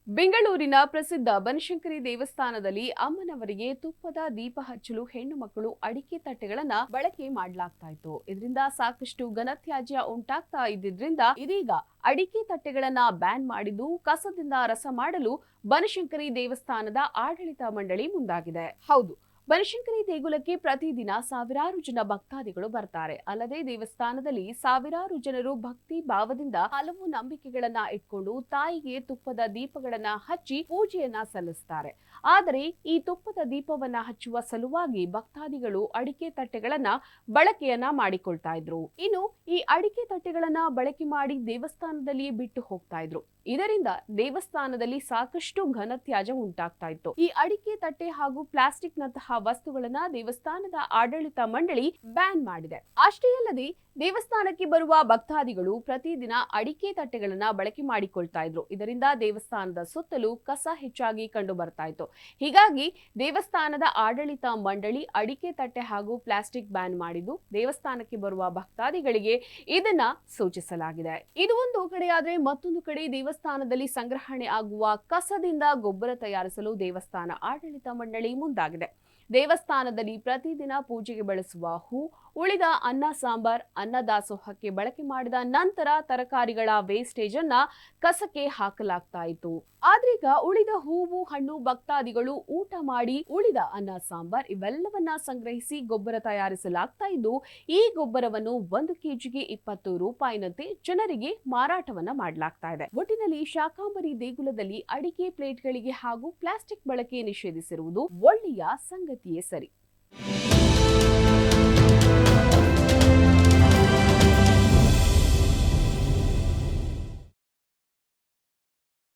ಬೆಂಗಳೂರಿನ ಪ್ರಸಿದ್ಧ ಬನಶಂಕರಿ ದೇವಸ್ಥಾನದಲ್ಲಿ ಅಮ್ಮನವರಿಗೆ ತುಪ್ಪದ ದೀಪ ಹಚ್ಚಲು ಹೆಣ್ಣು ಮಕ್ಕಳು ಅಡಿಕೆ ತಟ್ಟೆಗಳನ್ನ ಬಳಕೆ ಮಾಡಲಾಗ್ತಾ ಇತ್ತು. ಇದರಿಂದ ಸಾಕಷ್ಟು ಘನತ್ಯಾಜ್ಯ ಉಂಟಾಗ್ತಾ ಇದ್ದಿದ್ರಿಂದ ಇದೀಗ ಅಡಿಕೆ ತಟ್ಟೆಗಳನ್ನ ಬ್ಯಾನ್ ಮಾಡಿದ್ದು ಕಸದಿಂದ ರಸ ಮಾಡಲು ಬನಶಂಕರಿ ದೇವಸ್ಥಾನದ ಆಡಳಿತ ಮಂಡಳಿ ಮುಂದಾಗಿದೆ. ಹೌದು, ಬನಶಂಕರಿ ದೇಗುಲಕ್ಕೆ ಪ್ರತಿದಿನ ಸಾವಿರಾರು ಜನ ಭಕ್ತಾದಿಗಳು ಬರ್ತಾರೆ. ಅಲ್ಲದೆ ದೇವಸ್ಥಾನದಲ್ಲಿ ಸಾವಿರಾರು ಜನರು ಭಕ್ತಿ ಭಾವದಿಂದ ಹಲವು ನಂಬಿಕೆಗಳನ್ನ ಇಟ್ಕೊಂಡು ತಾಯಿಗೆ ತುಪ್ಪದ ದೀಪಗಳನ್ನ ಹಚ್ಚಿ ಪೂಜೆಯನ್ನ ಸಲ್ಲಿಸ್ತಾರೆ. ಆದರೆ ಈ ತುಪ್ಪದ ದೀಪವನ್ನ ಹಚ್ಚುವ ಸಲುವಾಗಿ ಭಕ್ತಾದಿಗಳು ಅಡಿಕೆ ತಟ್ಟೆಗಳನ್ನ ಬಳಕೆಯನ್ನ ಮಾಡಿಕೊಳ್ತಾ ಇದ್ರು. ಇನ್ನು ಈ ಅಡಿಕೆ ತಟ್ಟೆಗಳನ್ನ ಬಳಕೆ ಮಾಡಿ ದೇವಸ್ಥಾನದಲ್ಲಿ ಬಿಟ್ಟು ಹೋಗ್ತಾ ಇದ್ರು. ಇದರಿಂದ ದೇವಸ್ಥಾನದಲ್ಲಿ ಸಾಕಷ್ಟು ಘನತ್ಯಾಜ್ಯ ಉಂಟಾಗ್ತಾ ಇತ್ತು. ಈ ಅಡಿಕೆ ತಟ್ಟೆ ಹಾಗೂ ಪ್ಲಾಸ್ಟಿಕ್ ನಂತಹ ವಸ್ತುಗಳನ್ನ ದೇವಸ್ಥಾನದ ಆಡಳಿತ ಮಂಡಳಿ ಬ್ಯಾನ್ ಮಾಡಿದೆ. ಅಷ್ಟೇ ಅಲ್ಲದೆ ದೇವಸ್ಥಾನಕ್ಕೆ ಬರುವ ಭಕ್ತಾದಿಗಳು ಪ್ರತಿದಿನ ಅಡಿಕೆ ತಟ್ಟೆಗಳನ್ನ ಬಳಕೆ ಮಾಡಿಕೊಳ್ತಾ ಇದ್ರು. ಇದರಿಂದ ದೇವಸ್ಥಾನದ ಸುತ್ತಲೂ ಕಸ ಹೆಚ್ಚಾಗಿ ಕಂಡು ಬರ್ತಾ ಇತ್ತು. ಹೀಗಾಗಿ ದೇವಸ್ಥಾನದ ಆಡಳಿತ ಮಂಡಳಿ ಅಡಿಕೆ ತಟ್ಟೆ ಹಾಗೂ ಪ್ಲಾಸ್ಟಿಕ್ ಬ್ಯಾನ್ ಮಾಡಿದ್ದು ದೇವಸ್ಥಾನಕ್ಕೆ ಬರುವ ಭಕ್ತಾದಿಗಳಿಗೆ ಇದನ್ನ ಸೂಚಿಸಲಾಗಿದೆ. ಇದು ಒಂದು ಕಡೆಯಾದ್ರೆ ಮತ್ತೊಂದು ಕಡೆ ದೇವಸ್ಥಾನದಲ್ಲಿ ಸಂಗ್ರಹಣೆ ಆಗುವ ಕಸದಿಂದ ಗೊಬ್ಬರ ತಯಾರಿಸಲು ದೇವಸ್ಥಾನ ಆಡಳಿತ ಮಂಡಳಿ ಮುಂದಾಗಿದೆ. ದೇವಸ್ಥಾನದಲ್ಲಿ ಪ್ರತಿದಿನ ಪೂಜೆಗೆ ಬಳಸುವ ಹೂ, ಉಳಿದ ಅನ್ನ ಸಾಂಬಾರ್, ಅನ್ನದಾಸೋಹಕ್ಕೆ ಬಳಕೆ ಮಾಡಿದ ನಂತರ ತರಕಾರಿಗಳ ವೇಸ್ಟೇಜ್ ಅನ್ನ ಕಸಕ್ಕೆ ಹಾಕಲಾಗ್ತಾ ಇತ್ತು. ಆದ್ರೀಗ ಉಳಿದ ಹೂವು, ಹಣ್ಣು ಭಕ್ತಾದಿಗಳು ಊಟ ಮಾಡಿ ಉಳಿದ ಅನ್ನ ಸಾಂಬಾರ್ ಇವೆಲ್ಲವನ್ನ ಸಂಗ್ರಹಿಸಿ ಗೊಬ್ಬರ ತಯಾರಿಸಲಾಗ್ತಾ ಇದ್ದು, ಈ ಗೊಬ್ಬರವನ್ನು 1 ಕೆಜಿಗೆ 20 ರೂಪಾಯಿನಂತೆ ಜನರಿಗೆ ಮಾರಾಟವನ್ನ ಮಾಡಲಾಗ್ತಾ ಇದೆ. ಒಟ್ಟಿನಲ್ಲಿ ಶಾಕಾಂಬರಿ ದೇಗುಲದಲ್ಲಿ ಅಡಿಕೆ ಪ್ಲೇಟ್ಗಳಿಗೆ ಹಾಗೂ ಪ್ಲಾಸ್ಟಿಕ್ ಬಳಕೆ ನಿಷೇಧಿಸಿರುವುದು ಒಳ್ಳೆಯ ಸಂಗತಿಯೇ ಸರಿ.